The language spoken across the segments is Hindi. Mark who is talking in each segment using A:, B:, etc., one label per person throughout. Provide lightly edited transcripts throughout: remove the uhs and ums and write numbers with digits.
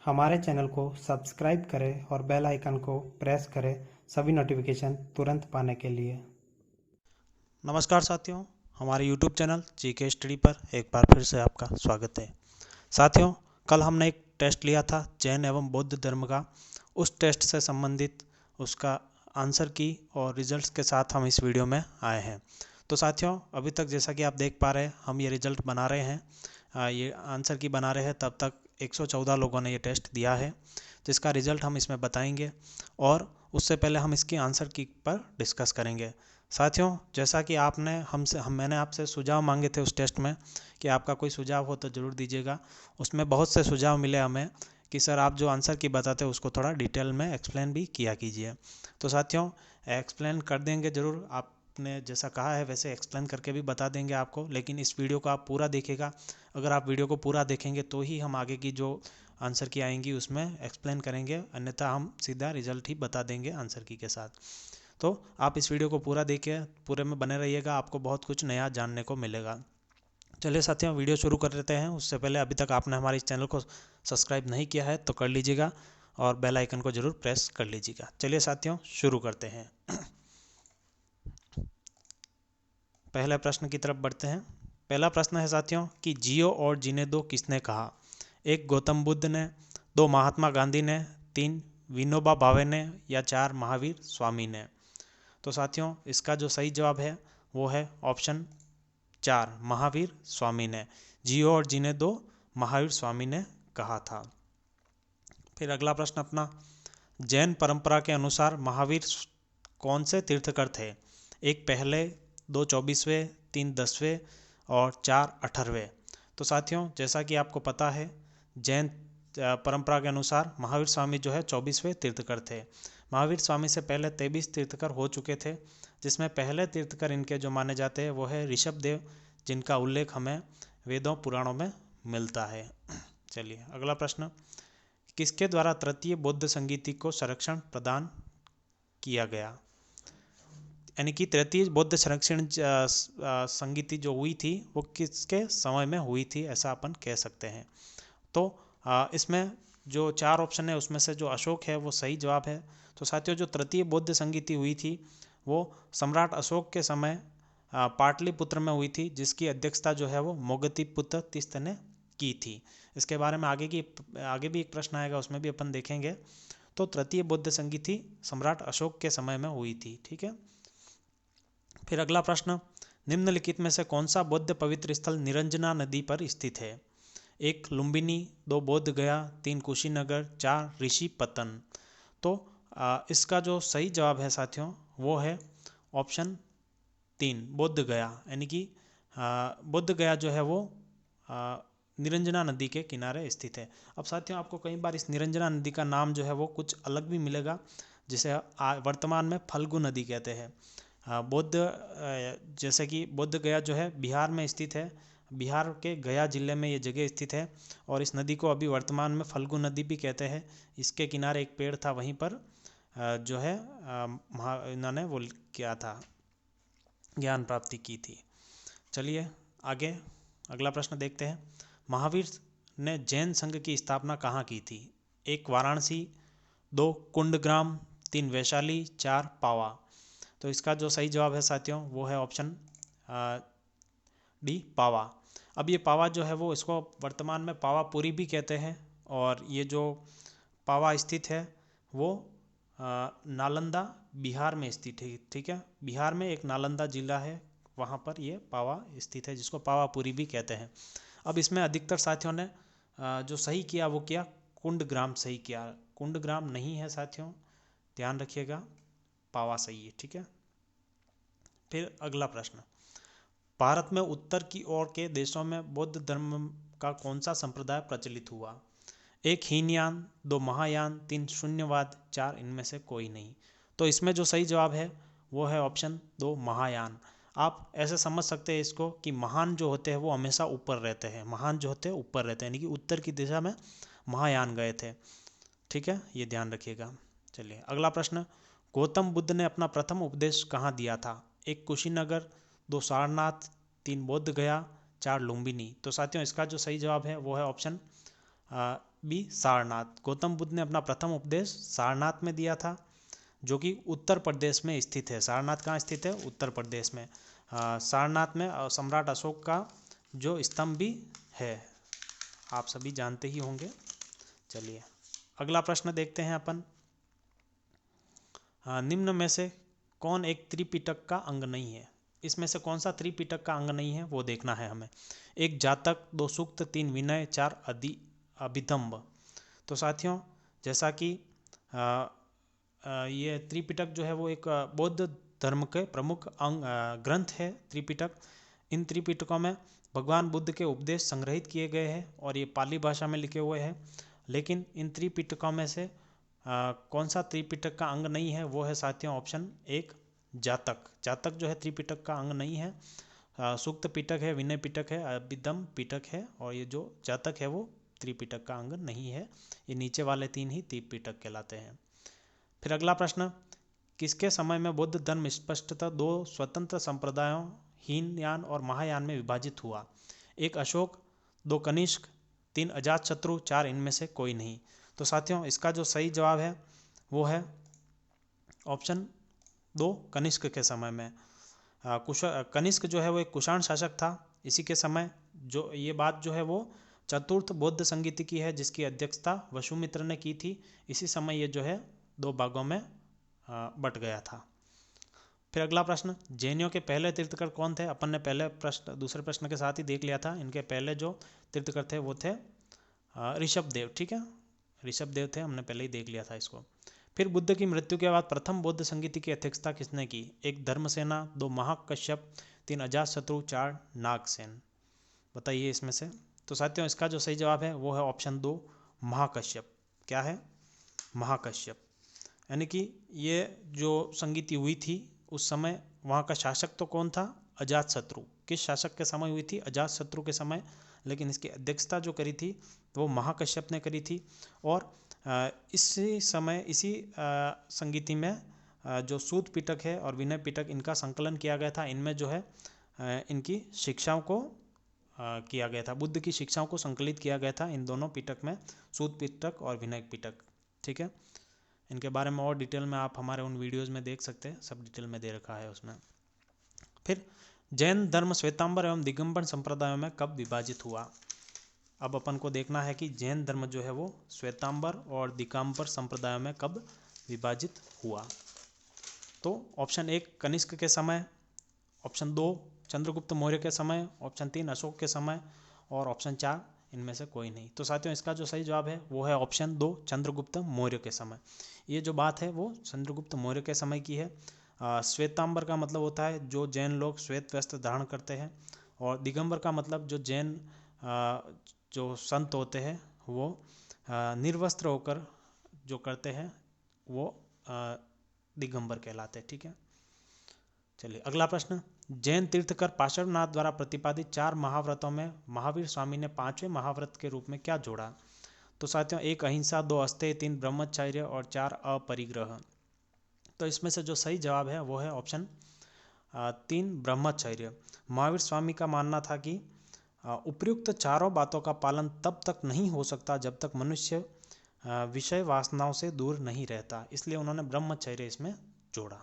A: हमारे चैनल को सब्सक्राइब करें और बेल आइकन को प्रेस करें सभी नोटिफिकेशन तुरंत पाने के लिए।
B: नमस्कार साथियों, हमारे YouTube चैनल जीके स्टडी पर एक बार फिर से आपका स्वागत है। साथियों, कल हमने एक टेस्ट लिया था जैन एवं बौद्ध धर्म का। उस टेस्ट से संबंधित उसका आंसर की और रिजल्ट्स के साथ हम इस वीडियो में आए हैं। तो साथियों, अभी तक जैसा कि आप देख पा रहे हैं, हम ये रिजल्ट बना रहे हैं, ये आंसर की बना रहे हैं। तब तक 114 लोगों ने ये टेस्ट दिया है, जिसका रिजल्ट हम इसमें बताएंगे और उससे पहले हम इसकी आंसर की पर डिस्कस करेंगे। साथियों, जैसा कि मैंने आपसे सुझाव मांगे थे उस टेस्ट में कि आपका कोई सुझाव हो तो ज़रूर दीजिएगा। उसमें बहुत से सुझाव मिले हमें कि सर आप जो आंसर की बताते हैं उसको थोड़ा डिटेल में एक्सप्लेन भी किया कीजिए। तो साथियों, एक्सप्लेन कर देंगे ज़रूर। आपने जैसा कहा है वैसे एक्सप्लेन करके भी बता देंगे आपको, लेकिन इस वीडियो को आप पूरा देखिएगा। अगर आप वीडियो को पूरा देखेंगे तो ही हम आगे की जो आंसर की आएंगी उसमें एक्सप्लेन करेंगे, अन्यथा हम सीधा रिजल्ट ही बता देंगे आंसर की के साथ। तो आप इस वीडियो को पूरा देखिए, पूरे में बने रहिएगा, आपको बहुत कुछ नया जानने को मिलेगा। चलिए साथियों, वीडियो शुरू कर देते हैं। उससे पहले अभी तक आपने हमारे इस चैनल को सब्सक्राइब नहीं किया है तो कर लीजिएगा और बेल आइकन को ज़रूर प्रेस कर लीजिएगा। चलिए साथियों, शुरू करते हैं। पहले प्रश्न की तरफ बढ़ते हैं। पहला प्रश्न है साथियों कि जियो और जीने दो किसने कहा। एक गौतम बुद्ध ने, दो महात्मा गांधी ने, तीन विनोबा भावे ने या चार महावीर स्वामी ने। तो साथियों, इसका जो सही जवाब है वो है ऑप्शन चार, महावीर स्वामी ने। जियो और जीने दो महावीर स्वामी ने कहा था। फिर अगला प्रश्न अपना, जैन परंपरा के अनुसार महावीर कौन से तीर्थकर थे। एक पहले, दो 24वें, तीन 10वें और चार 18वें। तो साथियों, जैसा कि आपको पता है, जैन परंपरा के अनुसार महावीर स्वामी जो है 24वें तीर्थकर थे। महावीर स्वामी से पहले 23 तीर्थकर हो चुके थे, जिसमें पहले तीर्थकर इनके जो माने जाते हैं वो है ऋषभ देव, जिनका उल्लेख हमें वेदों पुराणों में मिलता है। चलिए अगला प्रश्न, किसके द्वारा तृतीय बौद्ध संगीति को संरक्षण प्रदान किया गया। यानी कि तृतीय बौद्ध संरक्षण संगीति जो हुई थी वो किसके समय में हुई थी, ऐसा अपन कह सकते हैं। तो इसमें जो चार ऑप्शन है उसमें से जो अशोक है वो सही जवाब है। तो साथियों, जो तृतीय बौद्ध संगीति हुई थी वो सम्राट अशोक के समय पाटलिपुत्र में हुई थी, जिसकी अध्यक्षता जो है वो मोगतीपुत्र तीस्त ने की थी। इसके बारे में आगे भी एक प्रश्न आएगा, उसमें भी अपन देखेंगे। तो तृतीय बौद्ध संगीति सम्राट अशोक के समय में हुई थी। ठीक है। फिर अगला प्रश्न, निम्नलिखित में से कौन सा बौद्ध पवित्र स्थल निरंजना नदी पर स्थित है। एक लुम्बिनी, दो बोध गया, तीन कुशीनगर, चार ऋषिपतन। तो इसका जो सही जवाब है साथियों वो है ऑप्शन तीन, बोध गया। यानी कि बोध गया जो है वो निरंजना नदी के किनारे स्थित है। अब साथियों, आपको कई बार इस निरंजना नदी का नाम जो है वो कुछ अलग भी मिलेगा, जिसे वर्तमान में फल्गु नदी कहते हैं। जैसे कि बोध गया जो है बिहार में स्थित है, बिहार के गया जिले में ये जगह स्थित है और इस नदी को अभी वर्तमान में फल्गु नदी भी कहते हैं। इसके किनारे एक पेड़ था, वहीं पर जो है इन्होंने वो किया था, ज्ञान प्राप्ति की थी। चलिए आगे अगला प्रश्न देखते हैं। महावीर ने जैन संघ की स्थापना कहाँ की थी। एक वाराणसी, दो कुंडग्राम, तीन वैशाली, चार पावा। तो इसका जो सही जवाब है साथियों वो है ऑप्शन डी, पावा। अब ये पावा जो है वो इसको वर्तमान में पावापुरी भी कहते हैं और ये जो पावा स्थित है वो नालंदा बिहार में स्थित है। ठीक है, बिहार में एक नालंदा जिला है, वहाँ पर ये पावा स्थित है, जिसको पावापुरी भी कहते हैं। अब इसमें अधिकतर साथियों ने जो सही किया वो किया कुंडग्राम सही किया। कुंडग्राम नहीं है साथियों, ध्यान रखिएगा, पावा सही है। ठीक है। फिर अगला प्रश्न, भारत में उत्तर की ओर के देशों में बौद्ध धर्म का कौन सा संप्रदाय प्रचलित हुआ। एक हीनयान, दो महायान, तीन शून्यवाद, चार इनमें से कोई नहीं। तो इसमें जो सही जवाब है वो है ऑप्शन दो, महायान। आप ऐसे समझ सकते हैं इसको कि महान जो होते हैं वो हमेशा ऊपर रहते हैं, महान जो होते हैं ऊपर रहते हैं, यानी कि उत्तर की दिशा में महायान गए थे। ठीक है, ये ध्यान रखिएगा। चलिए अगला प्रश्न, गौतम बुद्ध ने अपना प्रथम उपदेश कहाँ दिया था। एक कुशीनगर, दो सारनाथ, तीन बोध गया, चार लुम्बिनी। तो साथियों, इसका जो सही जवाब है वो है ऑप्शन बी सारनाथ। गौतम बुद्ध ने अपना प्रथम उपदेश सारनाथ में दिया था, जो कि उत्तर प्रदेश में स्थित है। सारनाथ कहाँ स्थित है? उत्तर प्रदेश में। सारनाथ में सम्राट अशोक का जो स्तंभ भी है, आप सभी जानते ही होंगे। चलिए अगला प्रश्न देखते हैं अपन। निम्न में से कौन एक त्रिपिटक का अंग नहीं है? इसमें से कौन सा त्रिपिटक का अंग नहीं है वो देखना है हमें। एक जातक, दो सूक्त, तीन विनय, चार अभिधम्ब। तो साथियों जैसा कि ये त्रिपिटक जो है वो एक बौद्ध धर्म के प्रमुख अंग ग्रंथ है त्रिपिटक। इन त्रिपिटकों में भगवान बुद्ध के उपदेश संग्रहित किए गए हैं और ये पाली भाषा में लिखे हुए हैं। लेकिन इन त्रिपिटकों में से कौन सा त्रिपिटक का अंग नहीं है वो है साथियों ऑप्शन एक जातक। जातक जो है त्रिपिटक का अंग नहीं है। सूक्त पिटक है, विनय पिटक है, अभिधम्म पिटक है, और ये जो जातक है वो त्रिपिटक का अंग नहीं है। ये नीचे वाले तीन ही त्रिपिटक कहलाते हैं। फिर अगला प्रश्न, किसके समय में बौद्ध धर्म स्पष्टतः दो स्वतंत्र संप्रदायों हीनयान और महायान में विभाजित हुआ? एक अशोक, दो कनिष्क, तीन अजातशत्रु, चार इनमें से कोई नहीं। तो साथियों इसका जो सही जवाब है वो है ऑप्शन दो, कनिष्क के समय में। कनिष्क जो है वो एक कुषाण शासक था। इसी के समय जो ये बात जो है वो चतुर्थ बौद्ध संगीति की है, जिसकी अध्यक्षता वसुमित्र ने की थी। इसी समय ये जो है दो भागों में बट गया था। फिर अगला प्रश्न, जैनियों के पहले तीर्थकर कौन थे? अपन ने पहले प्रश्न दूसरे प्रश्न के साथ ही देख लिया था। इनके पहले जो तीर्थकर थे वो थे ऋषभ देव। ठीक है, ऋषभ देव थे, हमने पहले ही देख लिया था इसको। फिर बुद्ध की मृत्यु के बाद प्रथम बौद्ध संगीति की अध्यक्षता किसने की? एक धर्मसेना, दो महाकश्यप, तीन अजातशत्रु, चार नागसेन। बताइए इसमें से। तो साथियों इसका जो सही जवाब है वो है ऑप्शन दो, महाकश्यप। क्या है? महाकश्यप। यानी कि ये जो संगीति हुई थी उस समय वहाँ का शासक तो कौन था? अजातशत्रु। किस शासक के समय हुई थी? अजातशत्रु के समय। लेकिन इसकी अध्यक्षता जो करी थी वो महाकश्यप ने करी थी। और इसी समय इसी संगीति में जो सूत पिटक है और विनय पिटक, इनका संकलन किया गया था। इनमें जो है इनकी शिक्षाओं को किया गया था, बुद्ध की शिक्षाओं को संकलित किया गया था इन दोनों पिटक में, सूत पिटक और विनय पिटक। ठीक है, इनके बारे में और डिटेल में आप हमारे उन वीडियोज़ में देख सकते हैं, सब डिटेल में दे रखा है उसमें। फिर जैन धर्म श्वेतांबर एवं दिगंबर संप्रदायों में कब विभाजित हुआ? अब अपन को देखना है कि जैन धर्म जो है वो श्वेतांबर और दिगंबर संप्रदायों में कब विभाजित हुआ। तो ऑप्शन एक कनिष्क के समय, ऑप्शन दो चंद्रगुप्त मौर्य के समय, ऑप्शन तीन अशोक के समय, और ऑप्शन चार इनमें से कोई नहीं। तो साथियों इसका जो सही जवाब है वो है ऑप्शन दो, चंद्रगुप्त मौर्य के समय। ये जो बात है वो चंद्रगुप्त मौर्य के समय की है। श्वेतांबर का मतलब होता है जो जैन लोग श्वेत वस्त्र धारण करते हैं, और दिगंबर का मतलब जो जैन जो संत होते हैं वो निर्वस्त्र होकर जो करते हैं वो दिगंबर कहलाते हैं। ठीक है, चलिए अगला प्रश्न, जैन तीर्थकर पार्श्वनाथ द्वारा प्रतिपादित चार महाव्रतों में महावीर स्वामी ने पांचवें महाव्रत के रूप में क्या जोड़ा? तो साथियों एक अहिंसा, दो अस्तेय, तीन ब्रह्मचर्य और चार अपरिग्रह। तो इसमें से जो सही जवाब है वो है ऑप्शन तीन, ब्रह्मचर्य। महावीर स्वामी का मानना था कि उपयुक्त चारों बातों का पालन तब तक नहीं हो सकता जब तक मनुष्य विषय वासनाओं से दूर नहीं रहता, इसलिए उन्होंने ब्रह्मचर्य इसमें जोड़ा।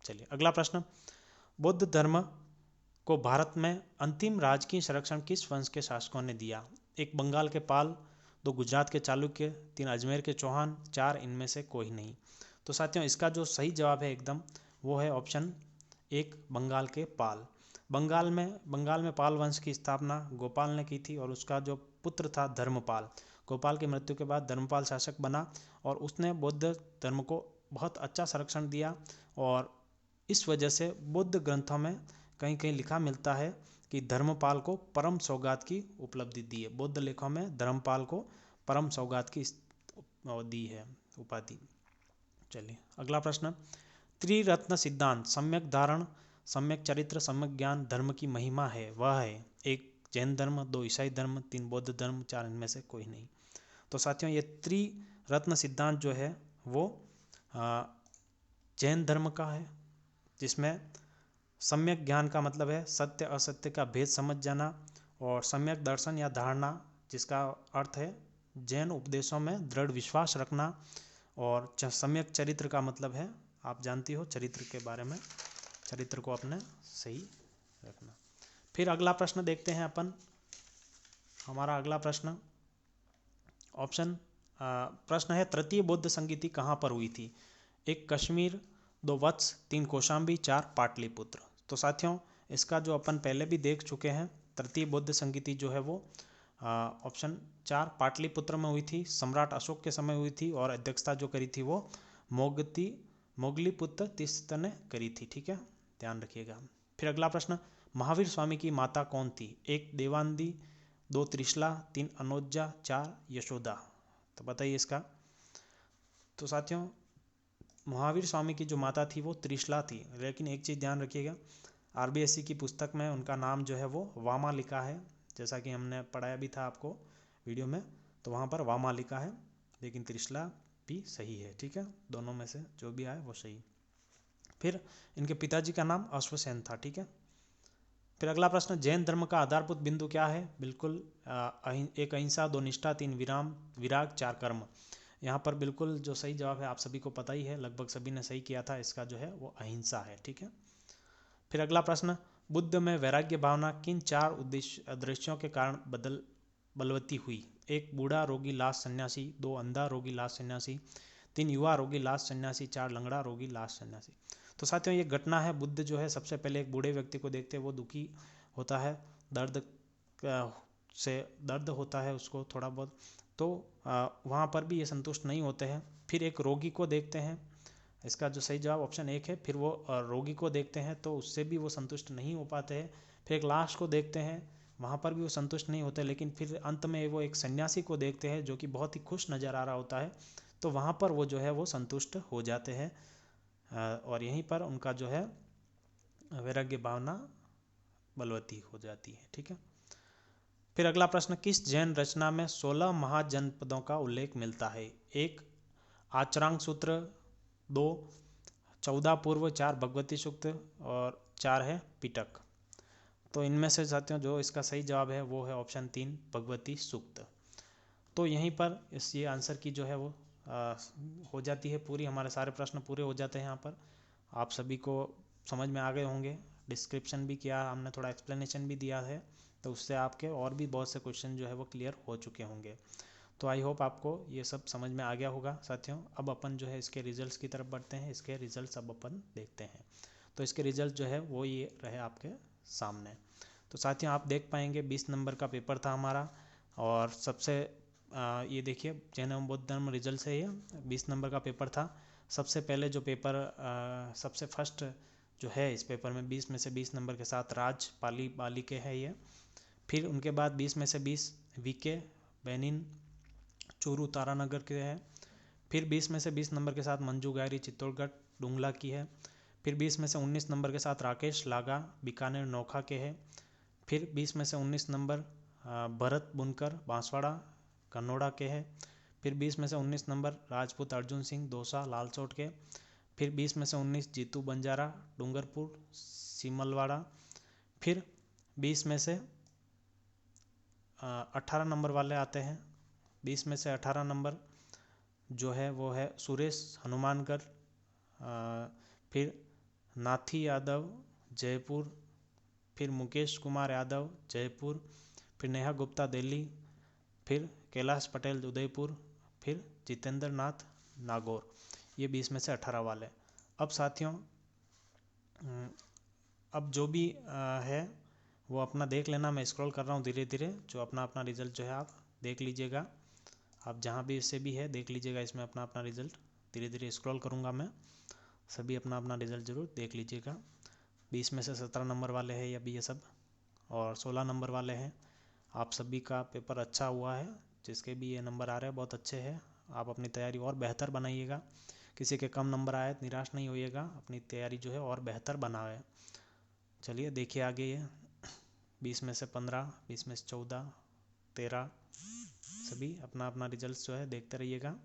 B: चलिए अगला प्रश्न, बौद्ध धर्म को भारत में अंतिम राजकीय संरक्षण किस वंश के शासकों ने दिया? एक बंगाल के पाल, दो गुजरात के चालुक्य, तीन अजमेर के चौहान, चार इनमें से कोई नहीं। तो साथियों इसका जो सही जवाब है एकदम वो है ऑप्शन एक, बंगाल के पाल। बंगाल में पाल वंश की स्थापना गोपाल ने की थी, और उसका जो पुत्र था धर्मपाल, गोपाल की मृत्यु के बाद धर्मपाल शासक बना, और उसने बौद्ध धर्म को बहुत अच्छा संरक्षण दिया। और इस वजह से बौद्ध ग्रंथों में कहीं कहीं लिखा मिलता है कि धर्मपाल को परम सौगात की उपलब्धि दी है। बौद्ध लेखों में धर्मपाल को परम सौगात की दी है उपाधि। चलिए अगला प्रश्न, त्रिरत्न सिद्धांत सम्यक धारण, सम्यक चरित्र, सम्यक ज्ञान धर्म की महिमा है वह है? एक जैन धर्म, दो ईसाई धर्म, तीन बौद्ध धर्म, चार इनमें से कोई नहीं। तो साथियों ये त्रिरत्न सिद्धांत जो है वो जैन धर्म का है, जिसमें सम्यक ज्ञान का मतलब है सत्य असत्य का भेद समझ जाना, और सम्यक दर्शन या धारणा जिसका अर्थ है जैन उपदेशों में दृढ़ विश्वास रखना, और सम्यक चरित्र का मतलब है, आप जानती हो चरित्र के बारे में, चरित्र को अपने सही रखना। फिर अगला प्रश्न देखते हैं अपन। हमारा अगला प्रश्न ऑप्शन प्रश्न है तृतीय बौद्ध संगीति कहाँ पर हुई थी? 1 कश्मीर, 2 वत्स, 3 कौशाम्बी, 4 पाटलिपुत्र। तो साथियों इसका जो अपन पहले भी देख चुके हैं, तृतीय बौद्ध संगीति जो है वो ऑप्शन 4 पाटलिपुत्र में हुई थी, सम्राट अशोक के समय हुई थी, और अध्यक्षता जो करी थी वो मोगलीपुत्र तीसरे ने करी थी। ठीक है, ध्यान रखिएगा। फिर अगला प्रश्न, महावीर स्वामी की माता कौन थी? 1 देवानंदी, 2 त्रिशला, 3 अनोजा, 4 यशोदा। तो बताइए इसका। तो साथियों महावीर स्वामी की जो माता थी वो त्रिशला थी, लेकिन एक चीज़ ध्यान रखिएगा, आरबीएससी की पुस्तक में उनका नाम जो है वो वामा लिखा है, जैसा कि हमने पढ़ाया भी था आपको वीडियो में, तो वहाँ पर वामा लिखा है, लेकिन त्रिशला भी सही है। ठीक है, दोनों में से जो भी आए वो सही। फिर इनके पिताजी का नाम अश्वसेन था। ठीक है। फिर अगला प्रश्न, जैन धर्म का आधारभूत बिंदु क्या है? बिल्कुल 1 अहिंसा, 2 निष्ठा, 3 विराम विराग, 4 कर्म। यहाँ पर बिल्कुल जो सही जवाब है आप सभी को पता ही है, लगभग सभी ने सही किया था, इसका जो है वो अहिंसा है। ठीक है। फिर अगला प्रश्न, बुद्ध में वैराग्य भावना किन 4 उद्देश्यों के कारण बलवती हुई? 1 बूढ़ा रोगी लाश सन्यासी, 2 अंधा रोगी लाश सन्यासी, 3 युवा रोगी लाश सन्यासी, 4 लंगड़ा रोगी लाश सन्यासी। तो साथियों ये घटना है, बुद्ध जो है सबसे पहले एक बूढ़े व्यक्ति को देखते हैं, वो दुखी होता है, से दर्द होता है उसको थोड़ा बहुत, तो वहाँ पर भी ये संतुष्ट नहीं होते हैं। फिर एक रोगी को देखते हैं, इसका जो सही जवाब ऑप्शन 1 है। फिर वो रोगी को देखते हैं तो उससे भी वो संतुष्ट नहीं हो पाते हैं। फिर एक लाश को देखते हैं, वहाँ पर भी वो संतुष्ट नहीं होते, लेकिन फिर अंत में वो एक सन्यासी को देखते हैं जो कि बहुत ही खुश नज़र आ रहा होता है, तो वहाँ पर वो जो है वो संतुष्ट हो जाते हैं, और यहीं पर उनका जो है वैराग्य भावना बलवती हो जाती है। ठीक है। फिर अगला प्रश्न, किस जैन रचना में 16 महाजनपदों का उल्लेख मिलता है? 1 आचरांग सूत्र, 2 14 पूर्व, 4 भगवती सूक्त, और 4 है पिटक। तो इनमें से साथियों जो इसका सही जवाब है वो है ऑप्शन 3 भगवती सूक्त। तो यहीं पर इस ये आंसर की जो है वो हो जाती है पूरी, हमारे सारे प्रश्न पूरे हो जाते हैं। यहाँ पर आप सभी को समझ में आ गए होंगे, डिस्क्रिप्शन भी किया हमने, थोड़ा एक्सप्लेनेशन भी दिया है, तो उससे आपके और भी बहुत से क्वेश्चन जो है वो क्लियर हो चुके होंगे। तो आई होप आपको ये सब समझ में आ गया होगा साथियों। अब अपन जो है इसके रिजल्ट्स की तरफ बढ़ते हैं, इसके रिजल्ट्स अब अपन देखते हैं। तो इसके रिजल्ट जो है वो ये रहे आपके सामने। तो साथियों आप देख पाएंगे 20 नंबर का पेपर था हमारा, और सबसे ये देखिए जैन एवं बौद्ध धर्म रिजल्ट है, ये 20 नंबर का पेपर था। सबसे पहले जो पेपर सबसे फर्स्ट जो है इस पेपर में 20 में से 20 नंबर के साथ राज पाली बाली के है ये। फिर उनके बाद 20 में से 20 वीके बेनिन चूरू तारानगर के है। फिर 20 में से 20 नंबर के साथ मंजू गायरी चित्तौड़गढ़ डुंगला की है। फिर 20 में से 19 नंबर के साथ राकेश लागा बीकानेर नोखा के है। फिर 20 में से 19 नंबर भरत बुनकर बांसवाड़ा कन्नौड़ा के है। फिर 20 में से 19 नंबर राजपूत अर्जुन सिंह दौसा लालचोट के। फिर 20 में से 19 जीतू बंजारा डूंगरपुर सिमलवाड़ा। फिर 20 में से 18 नंबर वाले आते हैं। 20 में से 18 नंबर जो है वो है सुरेश हनुमानगढ़, फिर नाथी यादव जयपुर, फिर मुकेश कुमार यादव जयपुर, फिर नेहा गुप्ता दिल्ली, फिर कैलाश पटेल उदयपुर, फिर जितेंद्र नाथ नागौर। ये 20 में से 18 वाले। अब साथियों अब जो भी है वो अपना देख लेना, मैं स्क्रॉल कर रहा हूँ धीरे धीरे, जो अपना अपना रिजल्ट जो है आप देख लीजिएगा। आप जहाँ भी इससे भी है देख लीजिएगा, इसमें अपना अपना रिजल्ट धीरे धीरे स्क्रॉल करूँगा मैं, सभी अपना अपना रिजल्ट ज़रूर देख लीजिएगा। 20 में से 17 नंबर वाले हैं अभी ये सब, और 16 नंबर वाले हैं। आप सभी का पेपर अच्छा हुआ है, जिसके भी ये नंबर आ रहे हैं बहुत अच्छे हैं। आप अपनी तैयारी और बेहतर बनाइएगा, किसी के कम नंबर आए तो निराश नहीं होइएगा, अपनी तैयारी जो है और बेहतर बनाए। चलिए देखिए आगे ये 20 में से 15, 20 में से 14, 13, सभी अपना अपना रिजल्ट जो है देखते रहिएगा।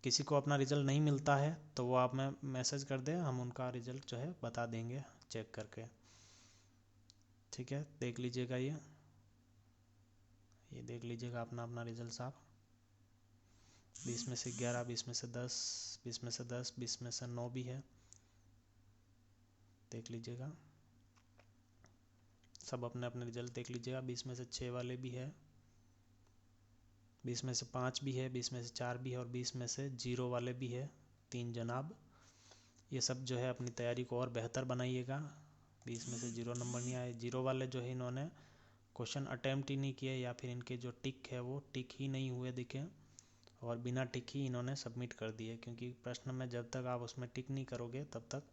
B: किसी को अपना रिजल्ट नहीं मिलता है तो वो आप में मैसेज कर दें, हम उनका रिजल्ट जो है बता देंगे चेक करके। ठीक है, देख लीजिएगा ये ये देख लीजिएगा अपना अपना रिजल्ट साहब। 20 में से 11, 20 में से 10, 20 में से 10, 20 में से 9 भी है, देख लीजिएगा सब अपने अपने रिजल्ट देख लीजिएगा। 20 में से 6 वाले भी है, 20 में से 5 भी है, 20 में से 4 भी है और 20 में से 0 वाले भी है, 3 जनाब। ये सब जो है अपनी तैयारी को और बेहतर बनाइएगा। 20 में से 0 नंबर नहीं आए, 0 वाले जो है इन्होंने क्वेश्चन अटैम्प्ट ही नहीं किए या फिर इनके जो टिक है वो टिक ही नहीं हुए दिखे और बिना टिक ही इन्होंने सबमिट कर दिए, क्योंकि प्रश्न में जब तक आप उसमें टिक नहीं करोगे तब तक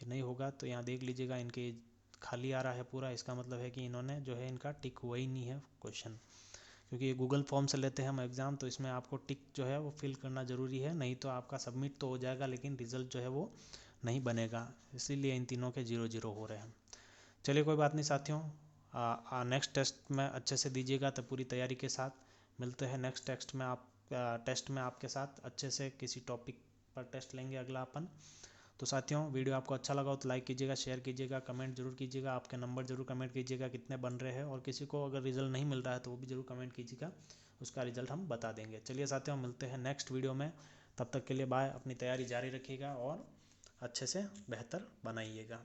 B: ये नहीं होगा। तो यहाँ देख लीजिएगा इनके खाली आ रहा है पूरा, इसका मतलब है कि इन्होंने जो है इनका टिक हुआ ही नहीं है क्वेश्चन, क्योंकि ये गूगल फॉर्म से लेते हैं हम एग्ज़ाम, तो इसमें आपको टिक जो है वो फिल करना ज़रूरी है, नहीं तो आपका सबमिट तो हो जाएगा लेकिन रिज़ल्ट जो है वो नहीं बनेगा, इसीलिए इन तीनों के 0-0 हो रहे हैं। चलिए कोई बात नहीं साथियों, नेक्स्ट टेस्ट में अच्छे से दीजिएगा तो पूरी तैयारी के साथ मिलते हैं नेक्स्ट टेस्ट में आपके साथ अच्छे से किसी टॉपिक पर टेस्ट लेंगे अगला अपन। तो साथियों वीडियो आपको अच्छा लगा हो तो लाइक कीजिएगा, शेयर कीजिएगा, कमेंट जरूर कीजिएगा, आपके नंबर जरूर कमेंट कीजिएगा कितने बन रहे हैं, और किसी को अगर रिजल्ट नहीं मिल रहा है तो वो भी जरूर कमेंट कीजिएगा, उसका रिजल्ट हम बता देंगे। चलिए साथियों मिलते हैं नेक्स्ट वीडियो में, तब तक के लिए बाय, अपनी तैयारी जारी रखिएगा और अच्छे से बेहतर बनाइएगा।